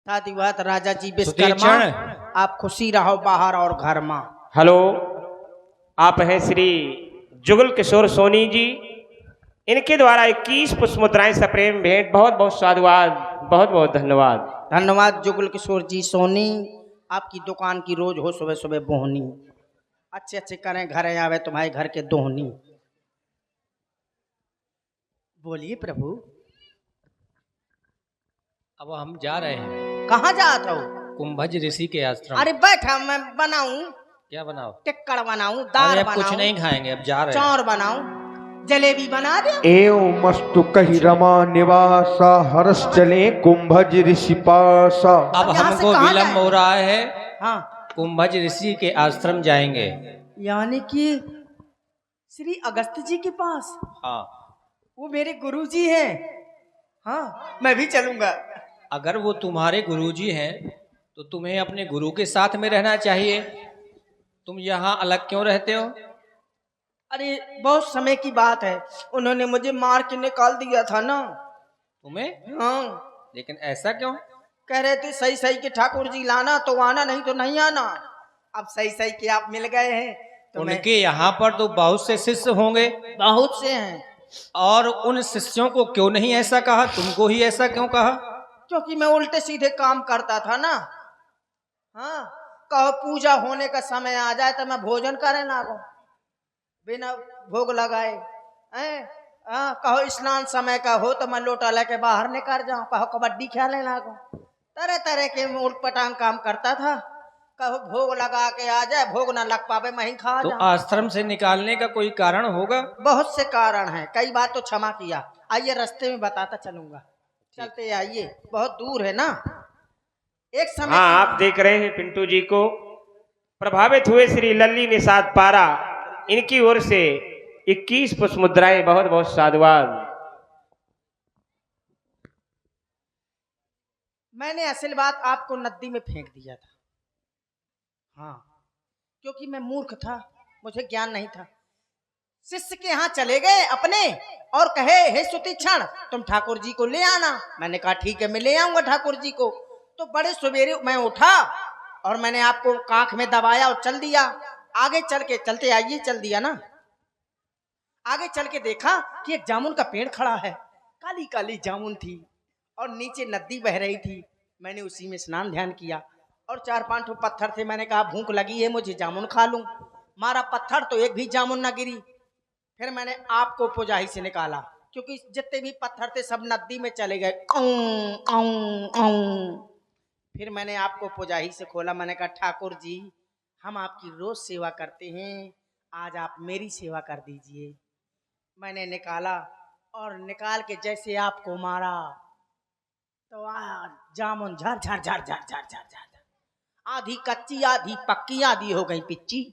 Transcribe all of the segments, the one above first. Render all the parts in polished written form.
साधुवाद राजा जी विश्वकर्मा, आप खुशी रहो बाहर और घर में। हेलो, आप हैं श्री जुगल किशोर सोनी जी। इनके द्वारा 21 पुष्प मुद्राएं सप्रेम भेंट। बहुत बहुत साधुवाद, बहुत बहुत धन्यवाद। धन्यवाद जुगल किशोर जी सोनी। आपकी दुकान की रोज हो सुबह सुबह बोहनी, अच्छे अच्छे करें घर आवे तुम्हारे घर के दोहनी। बोलिए प्रभु। अब हम जा रहे हैं। कहाँ जात हो? कुंभज ऋषि के आश्रम। अरे बैठा, मैं बनाऊं। क्या बनाओ? टिक्कड़ बनाऊं, दाल अब बनाऊं, कुछ नहीं खाएंगे, अब जा रहे हैं। चाउर बनाऊं, जलेबी बना दे। एवं मस्तु कही रमा निवासा हर्ष चले कुंभज ऋषि पासा। अब हमको विलम्ब हो रहा है। हाँ, कुंभज ऋषि के आश्रम जाएंगे। यानी कि श्री अगस्त जी के पास। हाँ, वो मेरे गुरुजी हैं। हाँ, मैं भी चलूंगा। अगर वो तुम्हारे गुरुजी हैं तो तुम्हें अपने गुरु के साथ में रहना चाहिए। तुम यहाँ अलग क्यों रहते हो? अरे बहुत समय की बात है, उन्होंने मुझे मार के निकाल दिया था ना। तुम्हें? हाँ, लेकिन ऐसा क्यों? कह रहे थे सही सही के ठाकुर जी लाना तो आना, नहीं तो नहीं आना। अब सही सही के आप मिल गए हैं तो उनके यहाँ पर तो बहुत से शिष्य होंगे। बहुत से हैं। और उन शिष्यों को क्यों नहीं ऐसा कहा? तुमको ही ऐसा क्यों कहा? क्योंकि मैं उल्टे सीधे काम करता था ना। हाँ, कहो पूजा होने का समय आ जाए तो मैं भोजन करे लागो बिना भोग लगाए। हाँ, कहो स्नान समय का हो तो मैं लोटा लेके बाहर निकल जाऊं। कहो कबड्डी खेलने लागो, तरह तरह के उल्ट पटांग काम करता था। कहो भोग लगा के आ जाए, भोग ना लग पावे मैं ही खा तो जाऊं। आश्रम से निकालने का कोई कारण होगा? बहुत से कारण हैं, कई बार तो क्षमा किया। आइए रास्ते में बताता चलूंगा, चलते आइए, बहुत दूर है ना। एक समय हाँ, आप देख रहे हैं पिंटू जी को। प्रभावित हुए श्री लल्ली निषाद पारा, इनकी ओर से 21 पुष्प मुद्राएं। बहुत बहुत साधुवाद। मैंने असल बात आपको नदी में फेंक दिया था। हाँ, क्योंकि मैं मूर्ख था, मुझे ज्ञान नहीं था। शिष्य के यहाँ चले गए अपने और कहे हे सुतीक्षण तुम ठाकुर जी को ले आना। मैंने कहा ठीक है, मैं ले आऊंगा ठाकुर जी को। तो बड़े सवेरे मैं उठा और मैंने आपको कांख में दबाया और चल दिया। आगे चल के चलते आइए, चल दिया ना। आगे चल के देखा कि एक जामुन का पेड़ खड़ा है, काली काली जामुन थी और नीचे नदी बह रही थी। मैंने उसी में स्नान ध्यान किया और 4-5 ठो पत्थर थे। मैंने कहा भूख लगी है मुझे, जामुन खा लूं। मारा पत्थर तो एक भी जामुन न गिरी। फिर मैंने आपको पुजाही से निकाला, क्योंकि जितने भी पत्थर थे सब नदी में चले गए। फिर मैंने आपको पुजाही से खोला। मैंने कहा ठाकुर जी हम आपकी रोज सेवा करते हैं, आज आप मेरी सेवा कर दीजिए। मैंने निकाला और निकाल के जैसे आपको मारा तो जामुन झर झर झर झर झर झर झर, आधी कच्ची आधी पक्की आधी हो गई पिच्ची।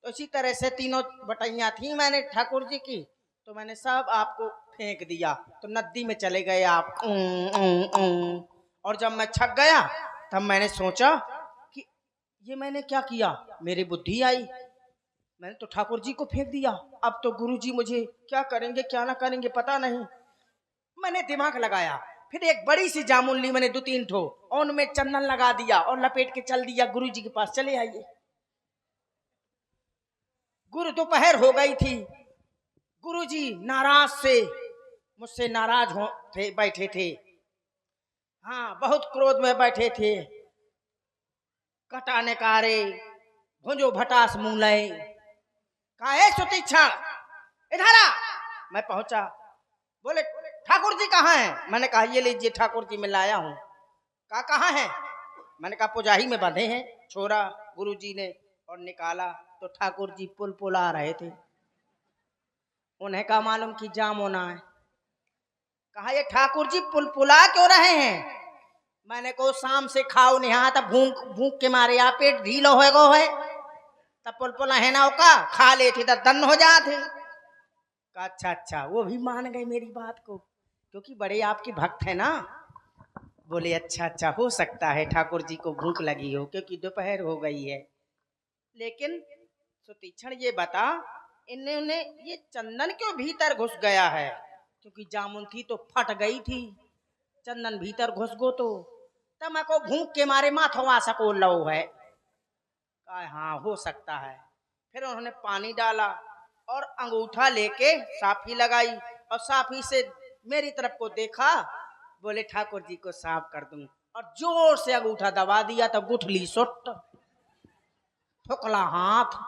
तो इसी तरह से तीनों बटाइयाँ थी मैंने ठाकुर जी की, तो मैंने सब आपको फेंक दिया तो नदी में चले गए आप। और जब मैं छक गया तब मैंने सोचा कि ये मैंने क्या किया। मेरी बुद्धि आई, मैंने तो ठाकुर जी को फेंक दिया। अब तो गुरु जी मुझे क्या करेंगे क्या ना करेंगे पता नहीं। मैंने दिमाग लगाया, फिर एक बड़ी सी जामुन ली मैंने 2-3 ठो, और उनमें चंदन लगा दिया और लपेट के चल दिया गुरु जी के पास। चले आइए। गुरु दोपहर हो गई थी। गुरुजी नाराज से मुझसे नाराज हो थे, बैठे थे। हाँ, बहुत क्रोध में बैठे थे। कटा नकारे भुंजो भटास मूले काहे सुतीक्षण इधर आ। मैं पहुंचा, बोले ठाकुर जी कहाँ हैं? मैंने कहा ये लीजिए ठाकुर जी मैं लाया हूँ। कहा कहाँ हैं? मैंने कहा पुजाही में बंधे हैं। छोड़ा गुरुजी ने और निकाला तो ठाकुर जी पुल आ रहे थे। उन्हें कहा मालूम कि जामुन है। कहा ये ठाकुर जी पुलपुला क्यों रहे हैं? मैंने को शाम से खाओ नहीं तब भूख भूख के मारे आप पेट ढीलो हो गो है तब पुलपुला है ना का खा लेते तो दन हो जाते। अच्छा अच्छा, वो भी मान गए मेरी बात को, क्योंकि बड़े आपके भक्त है ना। बोले अच्छा अच्छा, हो सकता है ठाकुर जी को भूख लगी हो क्योंकि दोपहर हो गई है। लेकिन सुतीक्षण ये बता इन्होंने ये चंदन क्यों भीतर घुस गया है? क्योंकि जामुन थी तो फट गई थी, चंदन भीतर घुस गो तो तो मैं को भूख के मारे माथवा सको लो है। कहा हाँ हो सकता है। फिर उन्होंने पानी डाला और अंगूठा लेके साफी लगाई और साफी से मेरी तरफ को देखा, बोले ठाकुर जी को साफ कर दूं, और जोर से अंगूठा दबा दिया तो गुठली सुट, फुकला हाथ।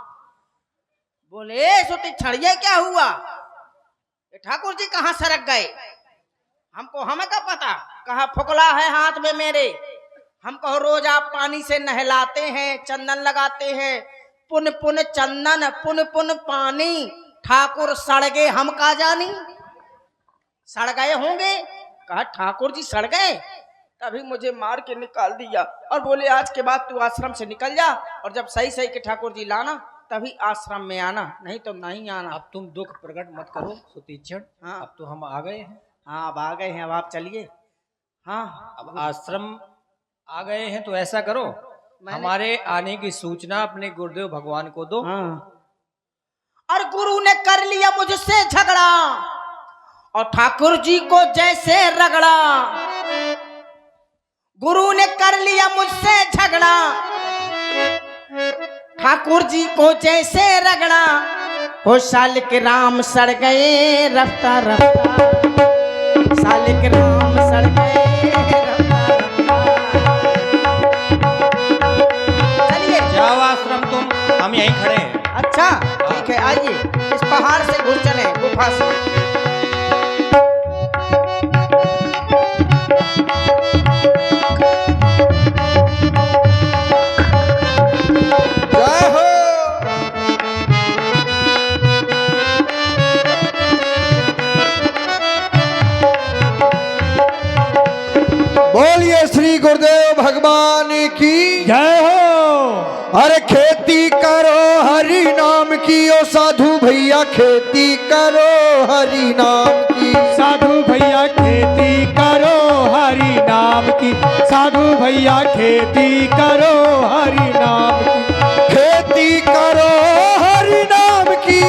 बोले सुती छड़िए क्या हुआ, ये ठाकुर जी कहाँ सरक गए, हमको हमें क्या पता, कहा फुकला है हाथ में मेरे। हम कहो रोज आप पानी से नहलाते हैं, चंदन लगाते हैं, पुन पुन चंदन पुन पुन पानी, ठाकुर सड़ गए हम का जानी, सड़ गए होंगे। कहा ठाकुर जी सड़ गए, तभी मुझे मार के निकाल दिया और बोले आज के बाद तू आश्रम से निकल जा, और जब सही सही के ठाकुर जी लाना तभी आश्रम में आना, नहीं तो नहीं आना। अब तुम दुख प्रकट मत करो सुतीक्षण। हाँ। अब तो हम आ गए हैं। हाँ अब आ गए हैं, अब आप चलिए। हाँ अब आश्रम आ गए हैं तो ऐसा करो, हमारे आने की सूचना अपने गुरुदेव भगवान को दो। हाँ। और गुरु ने कर लिया मुझसे झगड़ा और ठाकुर जी को जैसे रगड़ा, गुरु ने कर लिया मुझसे झगड़ा, ठाकुर जी को जैसे रगड़ा, हो साल के राम सड़ गए रफ्ता रफ्ता, साल के राम सड़ गए रफ्ता रफ्ता। चलिए जाओ आश्रम तुम, हम यहीं खड़े हैं। अच्छा ठीक है, आइए इस पहाड़ से घुस चले गुफा से। जय हो। बोलिए श्री गुरुदेव भगवान की जय हो। अरे खेती करो हरि नाम की, ओ साधु भैया खेती करो हरि नाम की, साधु भैया खेती करो हरि नाम की, साधु भैया खेती करो हरि नाम की, खेती करो हरि नाम की,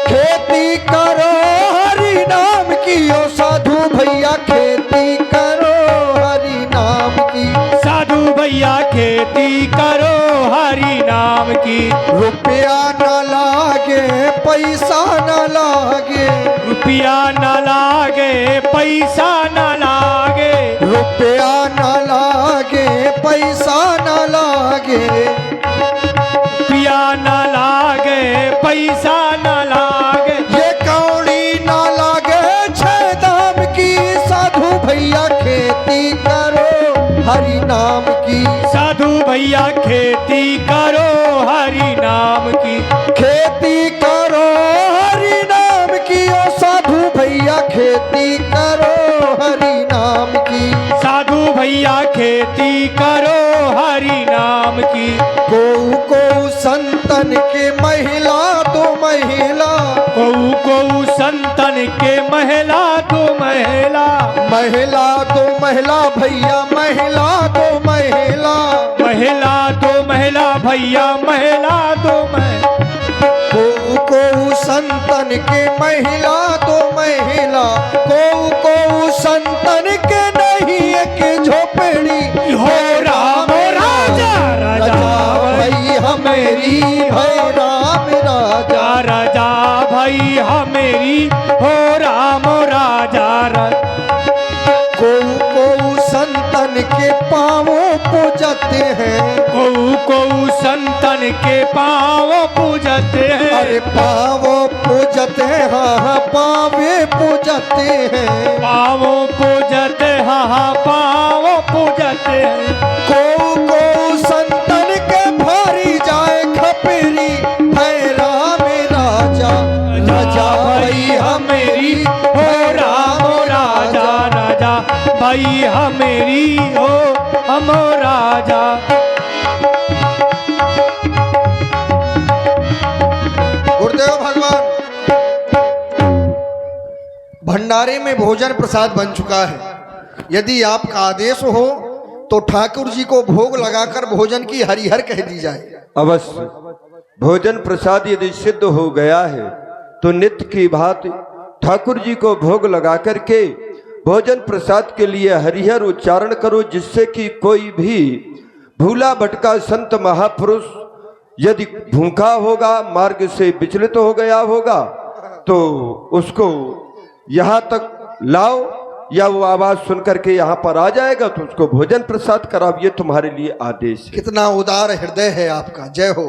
खेती करो हरि नाम की, ओ साधु भैया खेती करो हरि नाम की, साधु भैया खेती करो हरि नाम की, रुपया न लागे पैसा न लागे, रुपया न लागे पैसा न लागे, रुपया न लागे पैसा न लागे, रुपया न लागे पैसा न लागे, ये कौड़ी न लागे छह दाम की, साधु भैया खेती करो हरि नाम की, साधु भैया खेती करो हरि नाम की, खेती करो हरि नाम की, ओ साधु भैया खेती करो हरि नाम की, साधु भैया खेती करो हरि नाम की, को संतन के महिला दो महिला, कऊ संतन के महिला तो महिला, महिला दो महिला भैया महिला दो महिला, महिला तो महिला भैया महिला तो को संतन के महिला दो महिला, को संतन के नहीं एक झोपड़ी, हो राम राजा राजा भाई हमेरी है राम राजा, राजा भाई हमेरी हो राम राजा को संतन के पाँवों पूजते हैं, कऊ संतन के पाँव पूजते हैं, अरे पाँवों पूजते हैं, हाँ पावे पूजते हैं, पाँव पूजते हाँ पाँव पूजते हैं, को संतन के भारी जाए खपरी, है राम राजा राजा भाई हमेरी हो राम राजा राजा भाई हमेरी हो हम राजा। गुरुदेव भगवान भंडारे में भोजन प्रसाद बन चुका है, यदि आपका आदेश हो तो ठाकुर जी को भोग लगाकर भोजन की हरिहर कह दी जाए। अवश्य। भोजन प्रसाद यदि सिद्ध हो गया है तो नित्य की भांति ठाकुर जी को भोग लगा करके भोजन प्रसाद के लिए हरिहर उच्चारण करो, जिससे कि कोई भी भूला भटका संत महापुरुष यदि भूखा होगा, मार्ग से विचलित हो गया होगा, तो उसको यहाँ तक लाओ, या वो आवाज सुन करके यहाँ पर आ जाएगा तो उसको भोजन प्रसाद कराओ। ये तुम्हारे लिए आदेश है। कितना उदार हृदय है आपका, जय हो।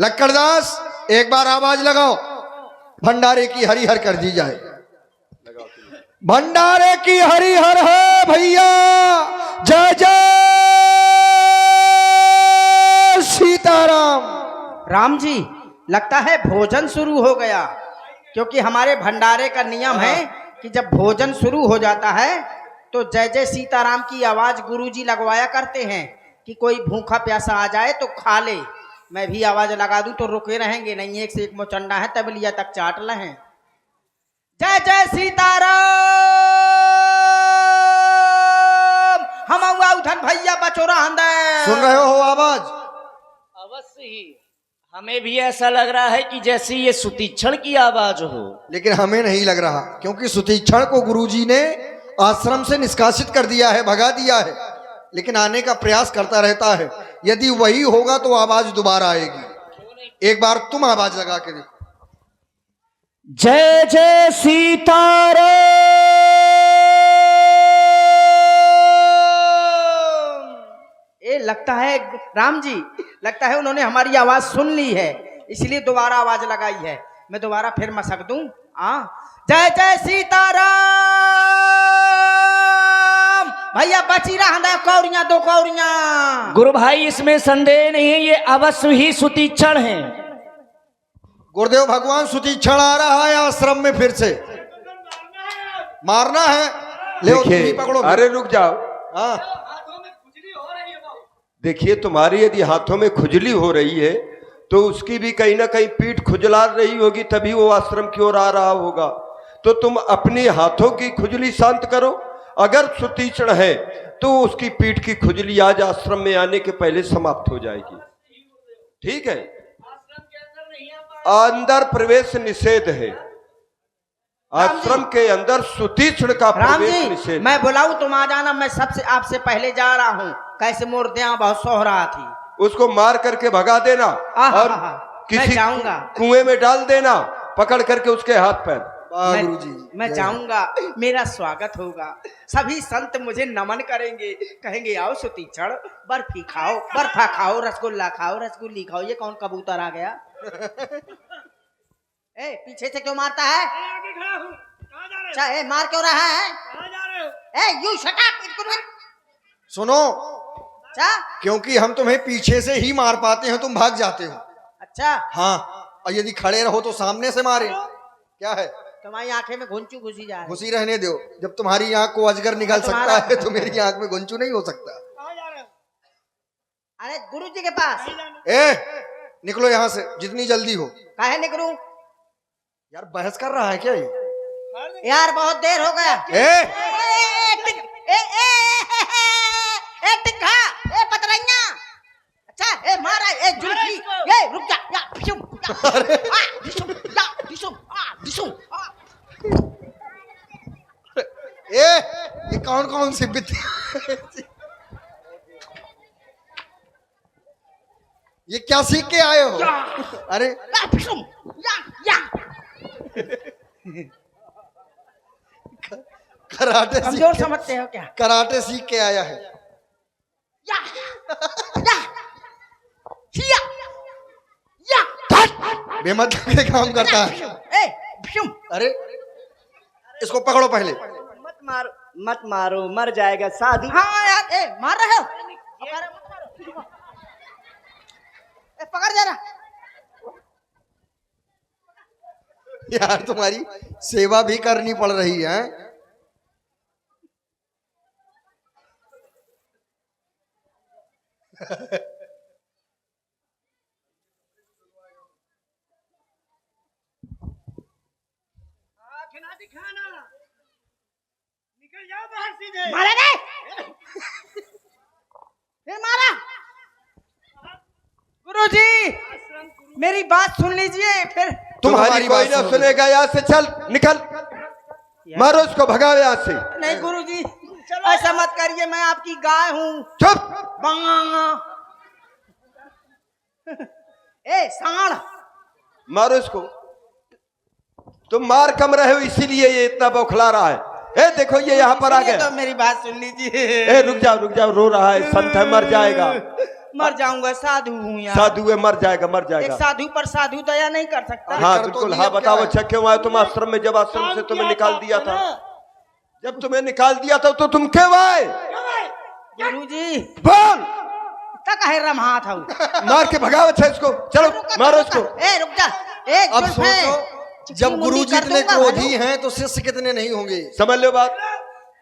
लक्कड़दास, एक बार आवाज लगाओ, भंडारे की हरिहर कर दी जाए। भंडारे की हरिहर है भैया, जय जय सीताराम। राम जी, लगता है भोजन शुरू हो गया, क्योंकि हमारे भंडारे का नियम है कि जब भोजन शुरू हो जाता है तो जय जय सीताराम की आवाज गुरुजी लगवाया करते हैं कि कोई भूखा प्यासा आ जाए तो खा ले। मैं भी आवाज लगा दूं तो रुके रहेंगे नहीं, एक से एक मोचंडा है तबलिया तक चाट लें। जय जय सीताराम, हम उधन भैया बचोरा हंदे। सुन रहे हो आवाज? अवश्य ही, हमें भी ऐसा लग रहा है कि जैसे ये सुतीक्षण की आवाज हो। लेकिन हमें नहीं लग रहा, क्योंकि सुतीक्षण को गुरुजी ने आश्रम से निष्कासित कर दिया है, भगा दिया है, लेकिन आने का प्रयास करता रहता है। यदि वही होगा तो आवाज दोबारा आएगी। एक बार तुम आवाज लगा के देखो। जय जय सीताराम। ये लगता है राम जी, लगता है उन्होंने हमारी आवाज सुन ली है, इसलिए दोबारा आवाज लगाई है। मैं दोबारा फिर मसक दूं। जय जय सीताराम। भैया बची रहा कौड़ियां, दो कौड़ियां। गुरु भाई, इसमें संदेह नहीं है, ये अवश्य ही सुतीक्षण है। गुरुदेव भगवान सुतीक्षण आ रहा है आश्रम में, फिर से मारना है। ले देखिए, पकड़ो। अरे रुक जाओ। हाँ, देखिए, तुम्हारी यदि हाथों में खुजली हो रही है तो उसकी भी कहीं ना कहीं पीठ खुजला रही होगी, तभी वो आश्रम की ओर आ रहा होगा। तो तुम अपने हाथों की खुजली शांत करो। अगर सुतीक्षण है तो उसकी पीठ की खुजली आज आश्रम में आने के पहले समाप्त हो जाएगी। ठीक है? अंदर प्रवेश निषेध है, आश्रम के अंदर सुतीक्षण का राम प्रवेश जी, निषेध। मैं बुलाऊं तुम आ जाना, मैं सबसे आपसे पहले जा रहा हूँ। कैसे मूर्तियां बहुत सोह रहा थी, उसको मार करके भगा देना और मैं किसी जाऊंगा। कुएं में डाल देना, पकड़ करके उसके हाथ पैर। गुरुजी मैं जाऊंगा, मेरा स्वागत होगा। सभी संत मुझे नमन करेंगे, कहेंगे आओ सुतीक्षण, बर्फी खाओ, बर्फा खाओ, रसगुल्ला खाओ, रसगुल्ली खाओ। ये कौन कबूतर आ गया? ए, पीछे से क्यों मारता है? चाहे मार क्यों रहा है? ए, यू शट अप। सुनो, अच्छा क्योंकि हम तुम्हें पीछे से ही मार पाते हैं, तुम भाग जाते हो। अच्छा, हाँ, और यदि खड़े रहो तो सामने से मारे। क्या है? तुम्हारी आंखें में घुंचू घुसी जा रही। घुसी रहने दो। जब तुम्हारी आंख को अजगर निकाल सकता है तो मेरी आंख में घुंचू नहीं हो सकता। अरे गुरुजी के पास। ए, निकलो यहाँ से जितनी जल्दी हो। काहे निकलूं? यार बहस कर रहा है क्या ये? यार बहुत देर हो गया। टिक्का, ए पतरैया। अच्छा, ए मारा, ए जुल्फी, ए रुक जा, या डिशुम, डिशुम, डिशुम, डिशुम। ये कौन कौन सी विद्या? ये क्या सीख के आए हो? अरे डिशुम, या कराटे कमजोर समझते हो क्या? कराटे सीख के आया है। या या या बेमतलब के काम करता है। ए डिशुम। अरे इसको पकड़ो पहले। मत मारो, मर जाएगा साधु। हाँ यार, ए मार रहे हो? ए पकड़ जरा। यार तुम्हारी सेवा भी करनी पड़ रही है। मारा नहीं? फिर मारा। गुरुजी, मेरी बात सुन लीजिए। फिर तुम्हारी कोई ना सुनो। सुनेगा, यहाँ से चल, निकल, मारो उसको, भगाओ यहाँ से। नहीं गुरुजी, ऐसा मत करिए, मैं आपकी गाय हूँ। चुप। ए सांड, मारो इसको। तुम मार कम रहे हो इसीलिए ये इतना बौखला रहा है। ए देखो ये यहाँ पर आ सुनिए गया। तो मेरी बात सुन लीजिए। ए रुक जाओ, रो रहा है, संत है, मर जाएगा। मर जाऊंगा, साधु हूँ यार। साधु है, मर जाएगा, मर एक जाएगा। साधु पर साधु दया नहीं कर सकता। हाँ कर तो बिल्कुल। दिया, हाँ क्या बताओ है? अच्छा क्यों आए तुम आश्रम में? जब आश्रम से तुम्हें निकाल दिया था, जब तुम्हें निकाल दिया था तो तुम क्यों आए? गुरुजी बोल। तक है रमहा था। मार के भगाओ अच्छा इसको। चलो मारो इसको। ए रुक जा, एक अब जुल्फ है। सोचो, जब मुंडी गुरुजी कर इतने दूंगा, क्रोधी हैं तो शिष्य कितने नहीं होंगे। समझ लो बात।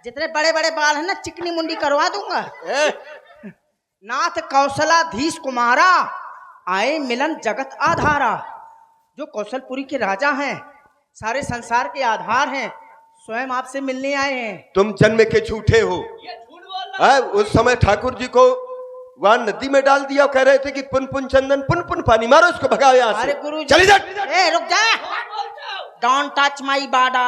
जितने बड़े बड़े बाल है ना, चिकनी मुंडी करवा दूंगा। नाथ कौशलाधीश कुमारा, आए मिलन जगत आधारा। जो कौशलपुरी के राजा हैं, सारे संसार के आधार हैं, स्वयं आपसे मिलने आए हैं। तुम जन्म के झूठे हो। उस समय ठाकुर जी को वहां नदी में डाल दिया, कह रहे थे कि पुन पुन चंदन पुन पुन पानी। मारो उसको, भगाओ यहाँ अरे से। गुरु चली जा। ए रुक जा, डोंट टच माई बाडा।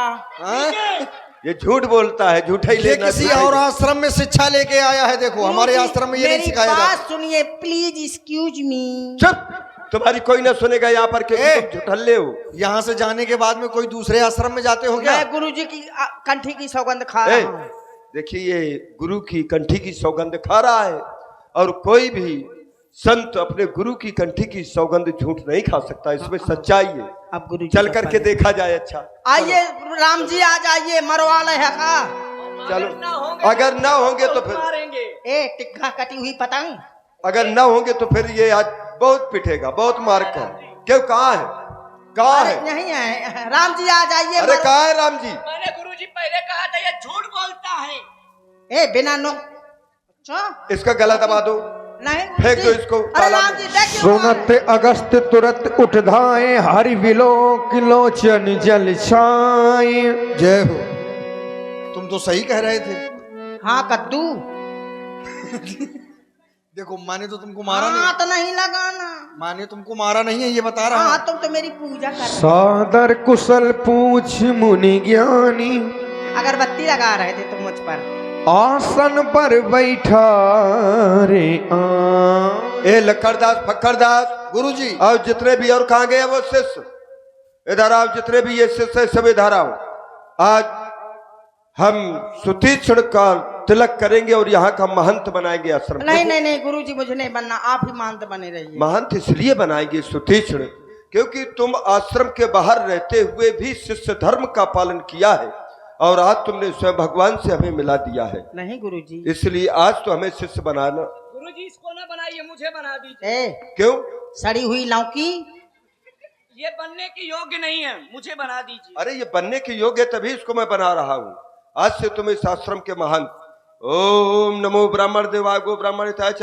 ये झूठ बोलता है, झूठा ही ये लेना। किसी और आश्रम में शिक्षा लेके आया है। देखो हमारे आश्रम में ये नहीं सिखाया मेरी जाता। बात सुनिए प्लीज, एक्सक्यूज मी। चुप। तुम्हारी कोई ना सुनेगा यहाँ पर, क्योंकि तुम झुठल्ले हो। यहाँ से जाने के बाद में कोई दूसरे आश्रम में जाते हो क्या? मैं गुरुजी की कंठी की सौगंध खा रहा हूँ। देखिए ये गुरु की कंठी की सौगंध खा रहा है, और कोई भी संत अपने गुरु की कंठी की सौगंध झूठ नहीं खा सकता। इसमें सच्चाई है। अब गुरु चल करके देखा जाए। अच्छा आइए राम जी, आ जाइए, मरवा ले है का। चलो, अगर ना होंगे तो फिर, ए टिक्का कटी हुई पतंग, अगर ना होंगे तो फिर ये आज बहुत पिटेगा, बहुत मार कर। क्यों, कहाँ है, कहाँ अरे है? नहीं है। राम जी आ जाइए। अरे कहाँ है राम जी? मैंने गुरुजी पहले कहा था ये झूठ बोलता है। ए बिना नो, अच्छा इसका गला दबा दो, नहीं फेंक जी। दो इसको अरे तालाब राम में। जी देखिए, सुनत अगस्त तुरत उठ धाए, हरि विलो किलोचन जल छाए। जय हो। तुम तो सही कह रहे थे। हाँ कद्दू, देखो माने तो तुमको मारा नहीं, हाँ तो नहीं लगाना। माने तुमको मारा नहीं है, ये बता रहा हाँ है। तुम तो मेरी पूजा कर रहे सादर कुशल पूछ मुनि ज्ञानी, हो। अगरबत्ती लगा रहे थे तुम मुझ पर। आसन पर बैठा रे ए लक्कड़दास, फक्कड़दास, गुरुजी और जितने भी, और कहाँ गए वो शिष्य? इधर आओ। जितने भी ये शिष्य सब इधर आओ। आज हम सुतीक्षण का तिलक करेंगे और यहाँ का महंत बनाएंगे आश्रम। नहीं नहीं नहीं गुरुजी, मुझे नहीं बनना, आप ही महंत बने रहिए। महंत इसलिए बनाएंगे सुतीक्षण, क्योंकि तुम आश्रम के बाहर रहते हुए भी शिष्य धर्म का पालन किया है, और आज तुमने स्वयं भगवान से हमें मिला दिया है। नहीं गुरुजी, इसलिए आज तो हमें शिष्य बनाना। गुरुजी इसको ना बनाइए, मुझे बना दीजिए। ए क्यों? सड़ी हुई लौकी, ये बनने की योग्य नहीं है, मुझे बना दीजिए। अरे ये बनने के योग्य, तभी इसको मैं बना रहा हूँ। आज से तुम इस आश्रम के महंत। ओम नमो ब्राह्मण देवाय गो ब्राह्मणिताय च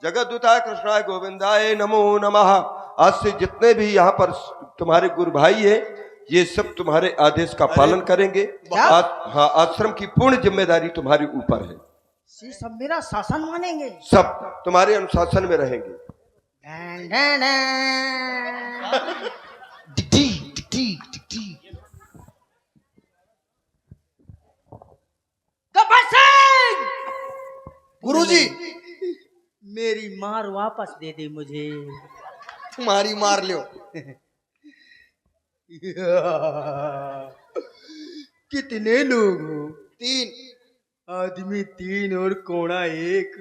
जगद्दूताय कृष्णाय गोविंदाय नमो नमः। आज से जितने भी यहाँ पर तुम्हारे गुरु भाई है, ये सब तुम्हारे आदेश का पालन करेंगे। हाँ, आश्रम की पूर्ण जिम्मेदारी तुम्हारे ऊपर है। ये सब मेरा शासन मानेंगे। सब तुम्हारे अनुशासन में रहेंगे। डैन, डैन, डैन। गब्बर सिंह! गुरुजी मेरी मार वापस दे दे मुझे। तुम्हारी मार लियो। कितने लोग हो? 3 आदमी 3 और कोड़ा 1।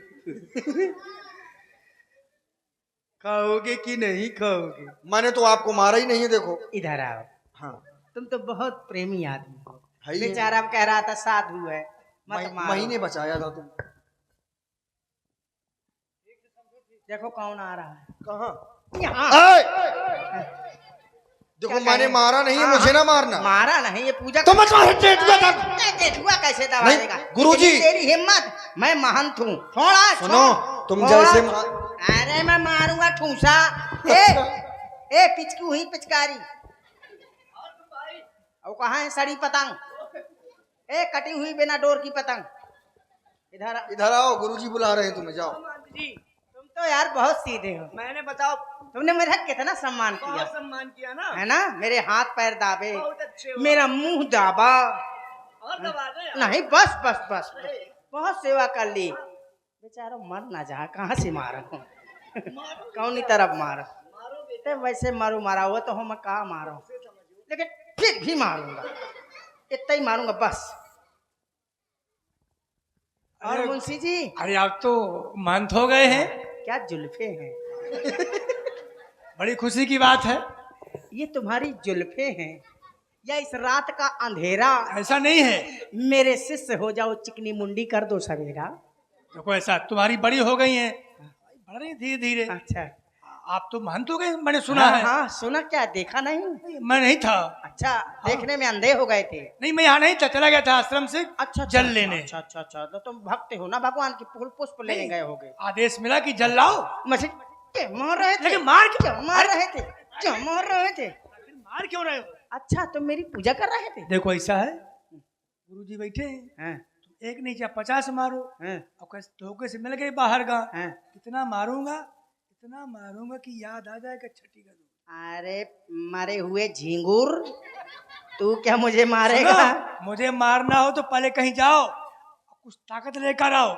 खाओगे कि नहीं खाओगे? मैंने तो आपको मारा ही नहीं है। देखो इधर आओ। हाँ, तुम तो बहुत प्रेमी आदमी हो। है ही। बेचारा कह रहा था साधु है, मत मारो। महीने बचाया था तुम। देखो कौन आ रहा है। कहाँ? यहाँ। देखो क्या मैंने कहें? मारा नहीं है, हाँ, मुझे ना मारना। मारा नहीं, ये पूजा तो मत मारो, जेठुआ था। जेठुआ कैसे दबा नहीं, देगा? गुरुजी। इतनी तेरी हिम्मत, मैं महंत हूँ। छोड़ा सुनो, तुम जैसे अरे मैं मारूंगा ठूसा। ए पिचकी हुई पिचकारी। और कहाँ है सड़ी पतंग? ए कटी हुई बिना डोर की पतंग। इधर आओ, गुरुजी बुला रहे हैं तुम्हें, जाओ। जी तुम तो यार बहुत सीधे हो। मैंने बताओ तुमने मेरा कितना सम्मान किया, बहुत सम्मान किया ना, है ना? मेरे हाथ पैर दाबे, बहुत अच्छे हो। मेरा मुंह दाबा, नहीं बस बस बस बहुत सेवा कर ली बेचारा मर ना जा कहाँ से मारा कौन तरफ मारा ते वैसे मारू मारा हुआ तो हम कहाँ मारा लेकिन फिर भी मारूंगा इतना ही मारूंगा बस। और अरे- मुंशी जी अरे आप तो मंत हो गए हैं, क्या जुल्फे हैं बड़ी खुशी की बात है। ये तुम्हारी जुल्फे हैं या इस रात का अंधेरा? ऐसा नहीं है, मेरे शिष्य हो जाओ चिकनी मुंडी कर दो सवेरा। देखो ऐसा तुम्हारी बड़ी हो गई हैं, बढ़ रही धीरे धीरे। अच्छा आप तो महंत हो गए, मैंने सुना हाँ, है। हाँ सुना क्या देखा नहीं? मैं नहीं था। अच्छा देखने में अंधे हो गए थे। नहीं, मैं यहाँ नहीं था, चला गया था आश्रम से अच्छा जल लेने। अच्छा अच्छा अच्छा तो तुम भक्त हो ना भगवान की फूल पुष्प लेने गए होगे। आदेश मिला कि जल लाओ, मुझे क्या मार रहे थे? लेकिन मार क्यों? क्या मार रहे थे? क्या मार रहे थे? मार क्यों रहे हो? अच्छा तुम मेरी पूजा कर रहे थे? देखो ऐसा है, गुरुजी बैठे हैं, हाँ, तुम एक नहीं चाहे 50 मारो, हाँ, और कैसे धोखे से मिल गए बाहर का, हाँ। इतना मारूंगा कि याद आ जाएगा छठी का दूध। अरे मारे हुए झिंगुर तू क्या मुझे मारेगा? सुनो, मुझे मारना हो तो पहले कहीं जाओ, कुछ ताकत लेकर आओ।